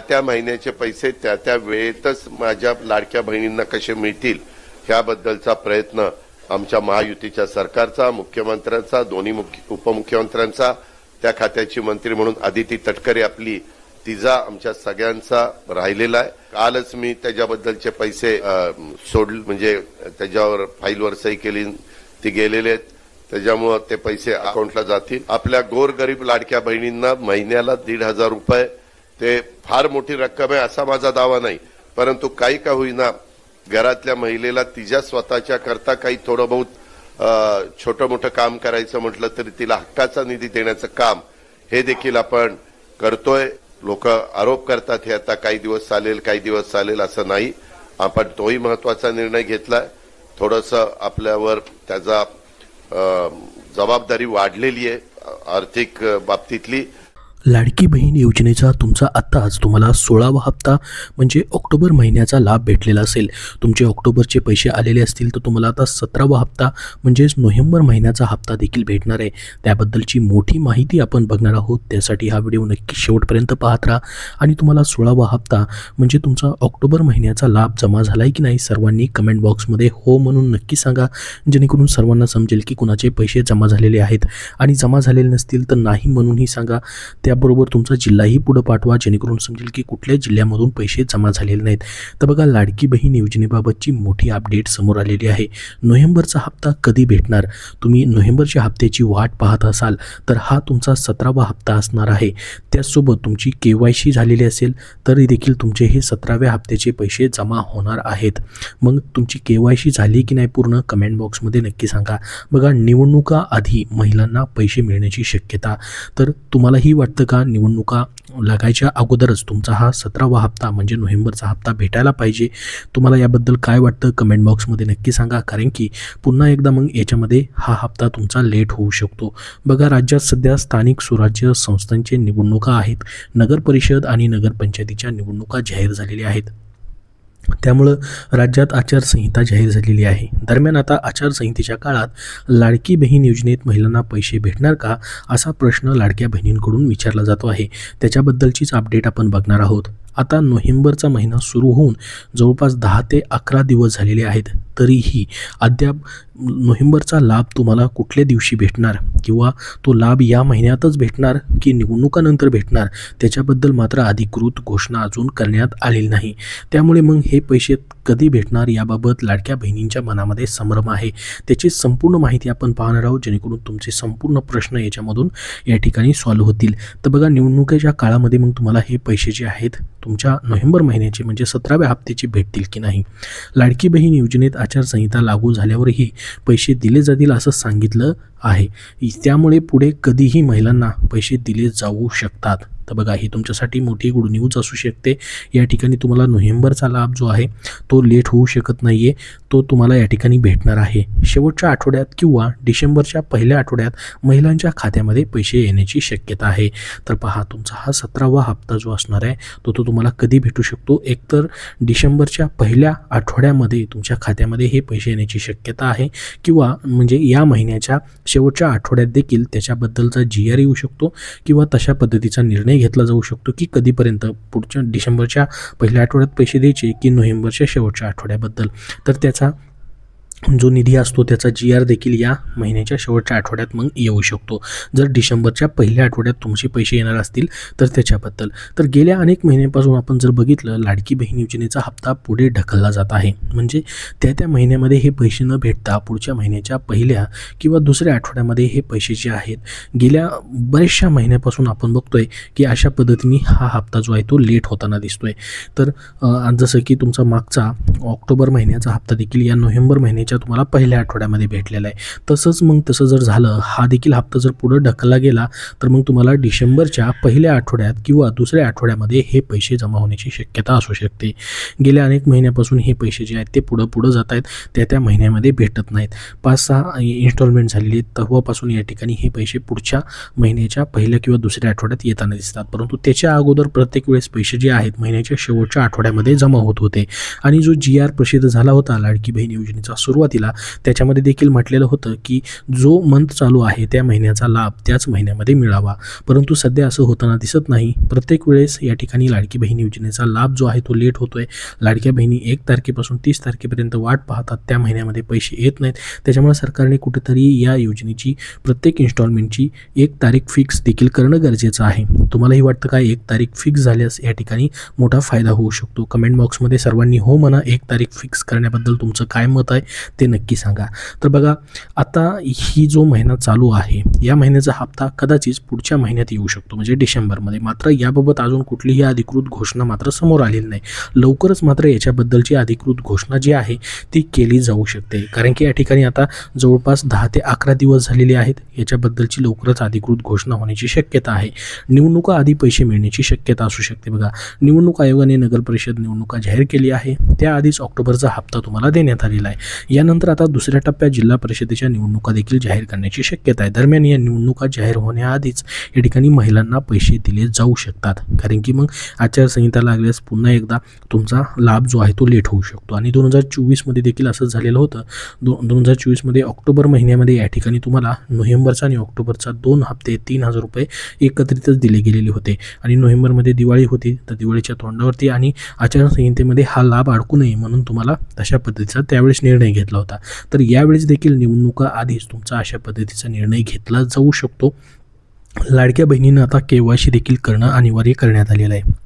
त्या महिन्याचे पैसे त्या वेळेतच माझ्या लाडक्या बहिणींना कसे मिळतील ह्याबद्दलचा प्रयत्न आमच्या महायुतीच्या सरकारचा, मुख्यमंत्र्यांचा, दोन्ही उपमुख्यमंत्र्यांचा, त्या खात्याची मंत्री म्हणून आदिती तटकरे आपली तिचा आमच्या सगळ्यांचा राहिलेला आहे। कालच मी त्याच्याबद्दलचे पैसे म्हणजे त्याच्यावर फाईलवर सही केली, ती गेलेले आहेत, त्याच्यामुळे ते पैसे अकाउंटला जातील। आपल्या गोरगरीब लाडक्या बहिणींना महिन्याला 1,500 रुपये ते फार मोठी रक्कम आहे असा माझा दावा नाही, परंतु काही का होईना घरातल्या महिलेला तिच्या स्वतःच्या करता काही थोडं बहुत छोटं मोठं काम करायचं म्हटलं तरी तिला हक्काचा निधी देण्याचं काम हे देखील आपण करतोय। लोक आरोप करतात हे आता काही दिवस चालेल काही दिवस चालेल असं नाही, आपण तोही महत्वाचा निर्णय घेतलाय। थोडंसं आपल्यावर त्याचा जबाबदारी वाढलेली आहे आर्थिक बाबतीतली। लाडकी बहीण योजनेचा तुमचा आत्ताच तुम्हाला 16वा हप्ता म्हणजे ऑक्टोबर महिन्याचा लाभ भेटलेला असेल। तुमचे ऑक्टोबरचे पैसे आलेले असतील तर तुम्हाला आता 17वा हप्ता म्हणजेच नोव्हेंबर महिन्याचा हप्ता देखील भेटणार आहे। त्याबद्दलची मोठी माहिती आपण बघणार आहोत, त्यासाठी हा व्हिडिओ नक्की शेवटपर्यंत पाहत राहा। आणि तुम्हाला 16वा हप्ता म्हणजे तुमचा ऑक्टोबर महिन्याचा लाभ जमा झाला आहे की नाही सर्वांनी कमेंट बॉक्समध्ये हो म्हणून नक्की सांगा, जेणेकरून सर्वांना समजेल की कुणाचे पैसे जमा झालेले आहेत, आणि जमा झालेले नसतील तर नाही म्हणूनही सांगा। त्याबरोबर तुमचा जिल्हाही पुढे पाठवा, जेणेकरून समजेल की कुठल्या जिल्ह्यामधून पैसे जमा झालेले नाहीत। तर बघा, लाडकी बहीण योजनेबाबतची मोठी अपडेट समोर आलेली आहे। नोव्हेंबरचा हप्ता कधी भेटणार? तुम्ही नोव्हेंबरच्या हप्त्याची वाट पाहत असाल तर हा तुमचा 17वा हप्ता असणार आहे। त्याचसोबत तुमची KYC झालेली असेल तरी देखील तुमचे हे 17व्या हप्त्याचे पैसे जमा होणार आहेत। मग तुमची KYC झाली की नाही पूर्ण कमेंट बॉक्समध्ये नक्की सांगा। बघा, निवडणुका आधी महिलांना पैसे मिळण्याची शक्यता, तर तुम्हालाही वाटतं का निवडणुका लागायच्या अगोदरच तुमचा हा 17वा हप्ता म्हणजे नोव्हेंबरचा हप्ता भेटायला पाहिजे? तुम्हाला याबद्दल काय वाटतं कमेंट बॉक्समध्ये नक्की सांगा, कारण की पुन्हा एकदा मग याच्यामध्ये हा हप्ता तुमचा लेट होऊ शकतो। बघा, राज्यात सध्या स्थानिक स्वराज्य संस्थांचे निवडणुका आहेत, नगर परिषद आणि नगरपंचायतीच्या निवडणुका जाहीर झालेल्या आहेत, त्यामुळं राज्यात आचारसंहिता जाहीर झालेली आहे। दरम्यान आता आचारसंहितेच्या काळात लाडकी बहीण योजनेत महिलांना पैसे भेटणार का असा प्रश्न लाडक्या बहिणींकडून विचारला जातो आहे, त्याच्याबद्दलचीच अपडेट आपण बघणार आहोत। आता नोव्हेंबरचा महिना सुरू होऊन जवळपास 10 ते 11 दिवस झालेले आहेत, तरीही अद्याप नोव्हेंबरचा लाभ तुम्हाला कुठल्या दिवशी भेटणार किंवा तो लाभ या महिन्यातच भेटणार की निवडणुकानंतर भेटणार त्याच्याबद्दल मात्र अधिकृत घोषणा अजून करण्यात आलेली नाही। त्यामुळे मग हे पैसे कधी भेटणार याबाबत लाडक्या बहिणींच्या मनामध्ये संभ्रम आहे। त्याची संपूर्ण माहिती आपण पाहणार आहोत, जेणेकरून तुमचे संपूर्ण प्रश्न याच्यामधून या ठिकाणी सॉल्व्ह होतील। तर बघा, निवडणुकीच्या काळामध्ये मग तुम्हाला हे पैसे जे आहेत तुमच्या नोव्हेंबर महिन्याचे म्हणजे 17व्या हप्त्याचे भेटतील की नाही? लाडकी बहीण योजनेत आचारसंहिता लागू झाल्यावरही पैसे दिले जातील असं सांगितलं आहे, त्यामुळे पुढे कधीही महिलांना पैसे दिले जाऊ शकतात। तर बघा, ही तुमच्यासाठी मोठी गुड न्यूज असू शकते। या ठिकाणी तुम्हाला नोव्हेंबरचा लाभ जो आहे तो लेट होऊ शकत नाही आहे, तो तुम्हाला या ठिकाणी भेटणार आहे। शेवटच्या आठवड्यात किंवा डिसेंबरच्या पहिल्या आठवड्यात महिलांच्या खात्यामध्ये पैसे येण्याची शक्यता आहे। तर पहा, तुमचा हा 17वा हप्ता जो असणार आहे तो तुम्हाला कधी भेटू शकतो? एकतर डिसेंबरच्या पहिल्या आठवड्यामध्ये तुमच्या खात्यामध्ये हे पैसे येण्याची शक्यता आहे, किंवा म्हणजे या महिन्याच्या शेवटच्या आठवड्यात देखील त्याच्याबद्दलचा GR येऊ शकतो, किंवा तशा पद्धतीचा निर्णय घेतला जाऊ शकतो की कधीपर्यंत पुढच्या डिसेंबरच्या पहिल्या आठवड्यात पैसे द्यायचे की नोव्हेंबरच्या शेवटच्या आठवड्याबद्दल। तर त्याचा जो निधी असतो त्याचा GR देखील या महिन्याच्या शेवटच्या आठवड्यात मग येऊ शकतो। जर डिसेंबरच्या पहिल्या आठवड्यात तुमचे पैसे येणार असतील तर त्याच्याबद्दल। तर गेल्या अनेक महिन्यांपासून आपण जर बघितलं, लाडकी बहीण योजनेचा हप्ता पुढे ढकलला जात आहे, म्हणजे त्या महिन्यामध्ये हे पैसे न भेटता पुढच्या महिन्याच्या पहिल्या किंवा दुसऱ्या आठवड्यामध्ये हे पैसे जे आहेत गेल्या बऱ्याचशा महिन्यापासून आपण बघतोय की अशा पद्धतीने हा हप्ता जो आहे तो लेट होताना दिसतोय। तर जसं की तुमचा मागचा ऑक्टोबर महिन्याचा हप्ता देखील या नोव्हेंबर महिन्याच्या तुम्हाला पहिल्या आठवड्यामध्ये भेटलेला आहे, तसं जर झालं, हा देखील हप्ता जर पुढे ढकलला गेला तर मग तुम्हाला डिसेंबरच्या पहिल्या आठवड्यात किंवा दुसऱ्या आठवड्यामध्ये हे पैसे जमा होण्याची शक्यता असू शकते। गेल्या अनेक महिन्यापासून हे पैसे जे आहेत ते पुढे जात आहेत, त्या महिन्यामध्ये भेटत नाहीत। 5-6 इन्स्टॉलमेंट झालेली तेव्हापासून या ठिकाणी हे पैसे पुढच्या महिन्याच्या पहिल्या किंवा दुसऱ्या आठवड्यात येताना दिसतात, परंतु त्याच्या अगोदर प्रत्येक वेळेस पैसे जे आहेत महिन्याच्या शेवटच्या आठवड्यामध्ये जमा होत होते। आणि जो GR प्रसिद्ध झाला होता लाडकी बहीण योजनेचा सुरू सुरुवातीला त्याच्यामध्ये देखील म्हटलेलं होतं की जो मंथ चालू आहे त्या महिन्याचा लाभ त्याच महिन्यामध्ये मिळावा, परंतु सध्या असं होताना दिसत नाही. प्रत्येक वेळेस या ठिकाणी लाडकी बहीण योजनेचा लाभ जो आहे तो लेट होतोय. लाडक्या बहिणी 1 तारखेपासून 30 तारखेपर्यंत वाट पाहतात, त्या महिन्यामध्ये पैसे येत नाहीत. त्याच्यामुळे सरकारने कुठेतरी या योजनेची प्रत्येक इन्स्टॉलमेंटची 1 तारीख फिक्स देखील करणं गरजेचं आहे. तुम्हालाही वाटतं का 1 तारीख फिक्स झाल्यास या ठिकाणी मोठा फायदा होऊ शकतो? कमेंट बॉक्समध्ये सर्वांनी हो म्हणा. 1 तारीख फिक्स करण्याबद्दल तुमचं काय मत आहे ते नक्की सांगा. तर बघा, आता ही जो महिना चालू आहे या महिन्याचा हप्ता कदाचित पुढच्या महिन्यात येऊ शकतो, म्हणजे डिसेंबरमध्ये. मात्र याबाबत अजून कुठलीही अधिकृत घोषणा मात्र समोर आलेली नाही. लवकरच मात्र याच्याबद्दलची अधिकृत घोषणा जी आहे ती केली जाऊ शकते, कारण की या ठिकाणी आता जवळपास 10 ते 11 दिवस झालेले आहेत. याच्याबद्दलची लवकरच अधिकृत घोषणा होण्याची शक्यता आहे. निवडणुका आधी पैसे मिळण्याची शक्यता असू शकते. बघा, निवडणूक आयोगाने नगर परिषद निवडणुका जाहीर केली आहे, त्याआधीच ऑक्टोबरचा हप्ता तुम्हाला देण्यात आलेला आहे. यानंतर आता दुसऱ्या टप्प्यात जिल्हा परिषदेच्या निवडणुका देखील जाहीर करण्याची शक्यता आहे. दरम्यान या निवडणुका जाहीर होण्याआधीच या ठिकाणी महिलांना पैसे दिले जाऊ शकतात, कारण की मग आचारसंहिता लागल्यास पुन्हा एकदा तुमचा लाभ जो आहे तो लेट होऊ शकतो. आणि 2024मध्ये देखील असंच झालेलं होतं. 2024मध्ये ऑक्टोबर महिन्यामध्ये या ठिकाणी तुम्हाला नोव्हेंबरचा आणि ऑक्टोबरचा 2 हप्ते 3,000 रुपये एकत्रितच दिले गेलेले होते. आणि नोव्हेंबरमध्ये दिवाळी होती, तर दिवाळीच्या तोंडावरती आणि आचारसंहितेमध्ये हा लाभ अडकू नये म्हणून तुम्हाला तशा पद्धतीचा त्यावेळेस निर्णय घेतला होता. तर यावेळेस देखील निवडणुका आधीच तुमचा अशा पद्धतीचा निर्णय घेतला जाऊ शकतो. लाडक्या बहिणींना आता KYC देखील करणं अनिवार्य करण्यात आलेलं आहे,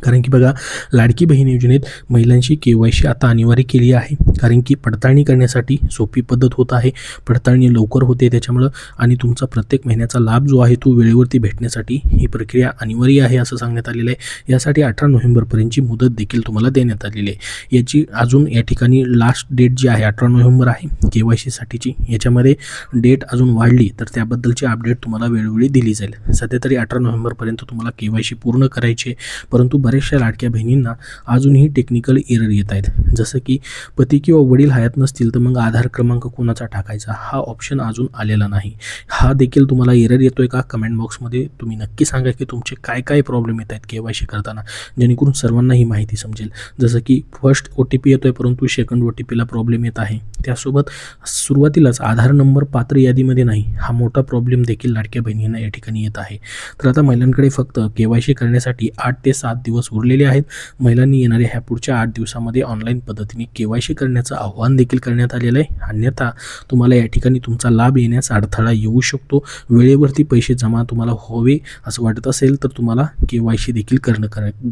कारण की बघा, लाडकी बहीण योजनेत महिलांची KYC आता अनिवार्य केली आहे, कारण की पडताळणी करण्यासाठी सोपी पद्धत होत आहे. पडताळणी लवकर होते त्याच्यामुळं, आणि तुमचा प्रत्येक महिन्याचा लाभ जो आहे तो वेळेवरती भेटण्यासाठी ही प्रक्रिया अनिवार्य आहे असं सांगण्यात आलेलं आहे. यासाठी 18 नोव्हेंबरपर्यंतची मुदत देखील तुम्हाला देण्यात आलेली आहे. याची अजून या ठिकाणी लास्ट डेट जी आहे 18 नोव्हेंबर आहे KYCसाठीची. याच्यामध्ये डेट अजून वाढली तर त्याबद्दलची अपडेट तुम्हाला वेळोवेळी दिली जाईल. सध्या तरी 18 नोव्हेंबरपर्यंत तुम्हाला KYC पूर्ण करायचे, परंतु बऱ्याचशा लाडक्या बहिणींना अजूनही टेक्निकल एरर येत आहेत. जसं की पती किंवा वडील हयात नसतील तर मग आधार क्रमांक कोणाचा टाकायचा हा ऑप्शन अजून आलेला नाही. हा देखील तुम्हाला एरर येतोय का? कमेंट बॉक्समध्ये तुम्ही नक्की सांगा की तुमचे काय काय प्रॉब्लेम येत आहेत KYC करताना, जेणेकरून सर्वांना ही माहिती समजेल. जसं की फर्स्ट OTP येतोय परंतु सेकंड OTPला प्रॉब्लेम येत आहे. त्यासोबत सुरुवातीलाच आधार नंबर पात्र यादीमध्ये नाही, हा मोठा प्रॉब्लेम देखील लाडक्या बहिणींना या ठिकाणी येत आहे. तर आता महिलांकडे फक्त KYC करण्यासाठी 8 ते 7 दिवस उरलेले आहेत. महिलांनी येणाऱ्या ह्या पुढच्या 8 दिवसामध्ये ऑनलाईन पद्धतीने KYC करण्याचं आव्हान देखील करण्यात आलेलं आहे. अन्यथा तुम्हाला या ठिकाणी तुमचा लाभ येण्यास अडथळा येऊ शकतो. वेळेवरती पैसे जमा तुम्हाला व्हावे असं वाटत असेल तर तुम्हाला KYC देखील करणं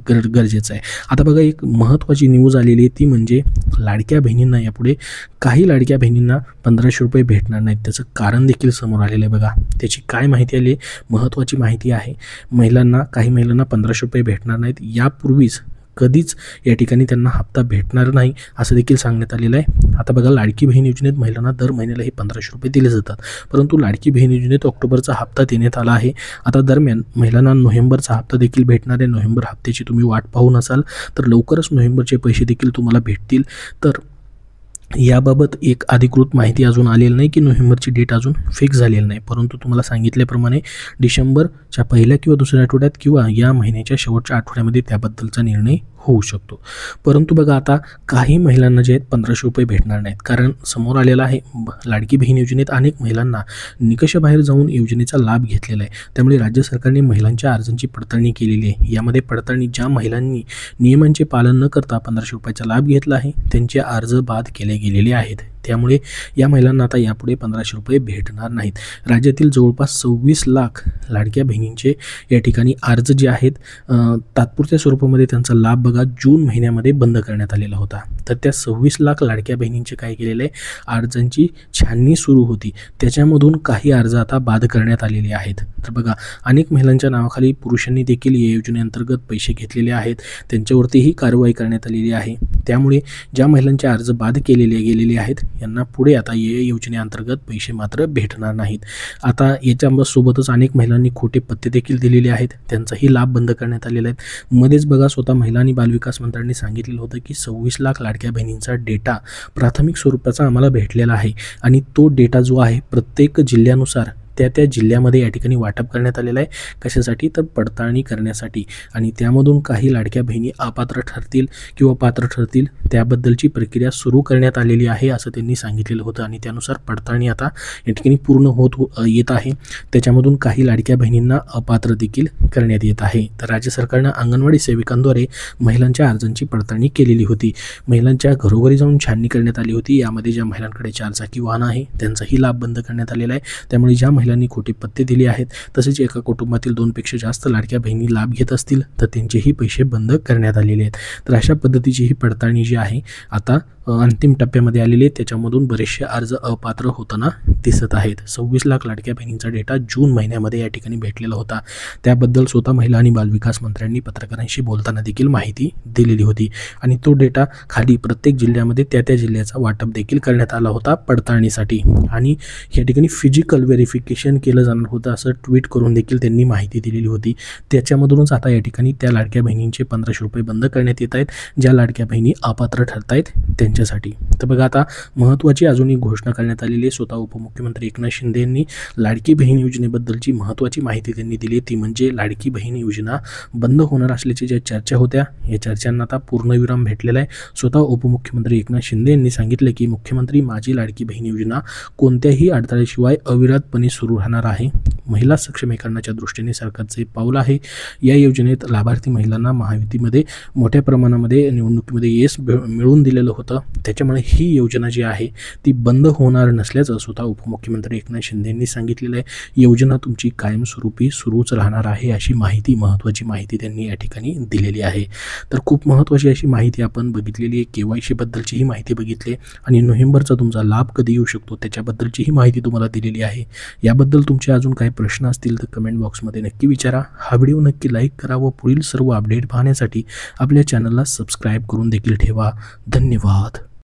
गरजेचं आहे. आता बघा, एक महत्त्वाची न्यूज आलेली आहे, ती म्हणजे लाडक्या बहिणींना यापुढे काही लाडक्या बहिणींना 1500 रुपये भेटणार नाहीत. त्याचं कारण देखील समोर आलेलं आहे. बघा, त्याची काय माहिती आली, महत्त्वाची माहिती आहे. काही महिलांना 1500 रुपये भेटणार नाहीत. यापूर्वीच कधीच या ठिकाणी त्यांना हप्ता भेटणार नाही असं देखील सांगण्यात आलेलं आहे. आता बघा, लाडकी बहीण योजनेत महिलांना दर महिन्याला हे 1500 रुपये दिले जातात, परंतु लाडकी बहीण योजनेत ऑक्टोबरचा हप्ता देण्यात आला आहे. आता दरम्यान महिलांना नोव्हेंबरचा हप्ता देखील भेटणार आहे. नोव्हेंबर हप्त्याची तुम्ही वाट पाहून असाल तर लवकरच नोव्हेंबरचे पैसे देखील तुम्हाला भेटतील. तर याबाबत एक अधिकृत माहिती अजून आलेली नाही की नोव्हेंबरची डेट अजून फिक्स झालेली नाही, परंतु तुम्हाला सांगितल्याप्रमाणे डिसेंबरच्या पहिल्या किंवा दुसऱ्या आठवड्यात किंवा या महिन्याच्या शेवटच्या आठवड्यामध्ये त्याबद्दलचा निर्णय होऊ शकतो. परंतु बघा, आता काही महिलांना जे आहेत 1500 रुपये भेटणार नाहीत, कारण समोर आलेला आहे लाडकी बहीण योजनेत अनेक महिलांना निकषाबाहेर जाऊन योजनेचा लाभ घेतलेला आहे. त्यामुळे राज्य सरकारने महिलांच्या अर्जांची पडताळणी केलेली आहे. यामध्ये पडताळणी ज्या महिलांनी नियमांचे पालन न करता 1500 रुपयाचा लाभ घेतला आहे त्यांचे अर्ज बाद केले गेलेले आहेत. त्यामुळे या महिलांना आता यापुढे 1500 रुपये भेटणार नाहीत. राज्यातील जवळपास 26 लाख लाडक्या बहिणींचे या ठिकाणी अर्ज जे आहेत तात्पुरत्या स्वरूपामध्ये त्यांचा लाभ बघा जून महिन्यामध्ये बंद करण्यात आलेला होता. तर त्या 26 लाख लाडक्या बहिणींचे काय केलेलं आहे, अर्जांची छाननी सुरू होती, त्याच्यामधून काही अर्ज आता बाद करण्यात आलेले आहेत. तर बघा, अनेक महिलांच्या नावाखाली पुरुषांनी देखील या योजनेअंतर्गत पैसे घेतलेले आहेत, त्यांच्यावरतीही कारवाई करण्यात आलेली आहे. त्यामुळे ज्या महिलांचे अर्ज बाद गेलेले आहेत यांना पुढे आता या योजनेअंतर्गत पैसे मात्र भेटणार नाहीत. आता याच्यासोबतच अनेक महिलांनी खोटे पत्ते देखील दिलेले आहेत, त्यांचाही लाभ बंद करण्यात आलेला आहे. मध्येच बघा, स्वतः महिला आणि बालविकास मंत्र्यांनी सांगितलेलं होतं की 26 लाख लाडक्या बहिणींचा डेटा प्राथमिक स्वरूपाचा आम्हाला भेटलेला आहे आणि तो डेटा जो आहे प्रत्येक जिल्ह्यानुसार त्या जिल्ह्यामध्ये या ठिकाणी वाटप करण्यात आलेलं आहे. कशासाठी? तर पडताळणी करण्यासाठी. आणि त्यामधून काही लाडक्या बहिणी अपात्र ठरतील किंवा पात्र ठरतील त्याबद्दलची प्रक्रिया सुरू करण्यात आलेली आहे असं त्यांनी सांगितलेलं होतं. आणि त्यानुसार पडताळणी आता या ठिकाणी पूर्ण येत आहे. त्याच्यामधून काही लाडक्या बहिणींना अपात्र देखील करण्यात येत आहे. तर राज्य सरकारनं अंगणवाडी सेविकांद्वारे महिलांच्या अर्जांची पडताळणी केलेली होती. महिलांच्या घरोघरी जाऊन छाननी करण्यात आली होती. यामध्ये ज्या महिलांकडे 4 चाकी वाहन आहे त्यांचाही लाभ बंद करण्यात आलेला आहे. त्यामुळे ज्या महिलांनी खोटे पत्ते दिले आहेत तसेच एका कुटुंबातील 2 पेक्षा जास्त लाडक्या बहिणी लाभ घेत असतील तर त्यांचेही पैसे बंद करण्यात आलेले आहेत. तर अशा पद्धतीची ही पडताळणी जी आहे आता अंतिम टप्प्यामध्ये आलेली आहे. त्याच्यामधून बरेचसे अर्ज अपात्र होताना दिसत आहेत. 26 लाख लाडक्या बहिणींचा डेटा जून महिन्यामध्ये या ठिकाणी भेटलेला होता. त्याबद्दल स्वतः महिला आणि बालविकास मंत्र्यांनी पत्रकारांशी बोलताना देखील माहिती दिलेली होती. आणि तो डेटा खाली प्रत्येक जिल्ह्यामध्ये त्या जिल्ह्याचा वाटप देखील करण्यात आला होता पडताळणीसाठी. आणि या ठिकाणी फिजिकल व्हेरिफिकेशन केलं जाणार होतं असं ट्विट करून देखील त्यांनी माहिती दिलेली होती. त्याच्यामधूनच आता या ठिकाणी त्या लाडक्या बहिणींचे 1500 रुपये बंद करण्यात येत आहेत ज्या लाडक्या बहिणी अपात्र ठरत आहेत त्यांच्यासाठी. तर बघा आता महत्त्वाची अजून एक घोषणा करण्यात आलेली आहे. स्वतः उपमुख्यमंत्री एकनाथ शिंदे यांनी लाडकी बहीण योजनेबद्दलची महत्त्वाची माहिती त्यांनी दिली. ती म्हणजे लाडकी बहीण योजना बंद होणार असल्याची ज्या चर्चा होत्या या चर्चांना आता पूर्णविराम भेटलेला आहे. स्वतः उपमुख्यमंत्री एकनाथ शिंदे यांनी सांगितले की मुख्यमंत्री माझी लाडकी बहीण योजना कोणत्याही अडथळ्याशिवाय अविरतपणे सुरू राहणार आहे. महिला सक्षमीकरणाच्या दृष्टीने सरकारचे पाऊल आहे. या योजनेत लाभार्थी महिलांना महायुतीमध्ये मोठ्या प्रमाणामध्ये निवडणुकीमध्ये यश मिळवून दिलेलं होतं. त्याच्यामुळे ही योजना जी आहे ती बंद होणार नसल्याचं स्वतः उपमुख्यमंत्री एकनाथ शिंदे यांनी सांगितलेलं आहे. योजना तुमची कायमस्वरूपी सुरूच राहणार आहे अशी महत्त्वाची माहिती त्यांनी या ठिकाणी दिलेली आहे. तर खूप महत्त्वाची अशी माहिती आपण बघितलेली आहे. KYC बद्दलची ही माहिती बघितली आणि नोव्हेंबरचा तुमचा लाभ कधी येऊ शकतो त्याच्याबद्दलची ही माहिती तुम्हाला दिलेली आहे. याबद्दल तुमचे अजून काही प्रश्न असतील तर कमेंट बॉक्समध्ये नक्की विचारा. हा व्हिडिओ नक्की लाईक करा व पुढील सर्व अपडेट पाहण्यासाठी आपल्या चॅनलला सबस्क्राईब करून देखील ठेवा. धन्यवाद.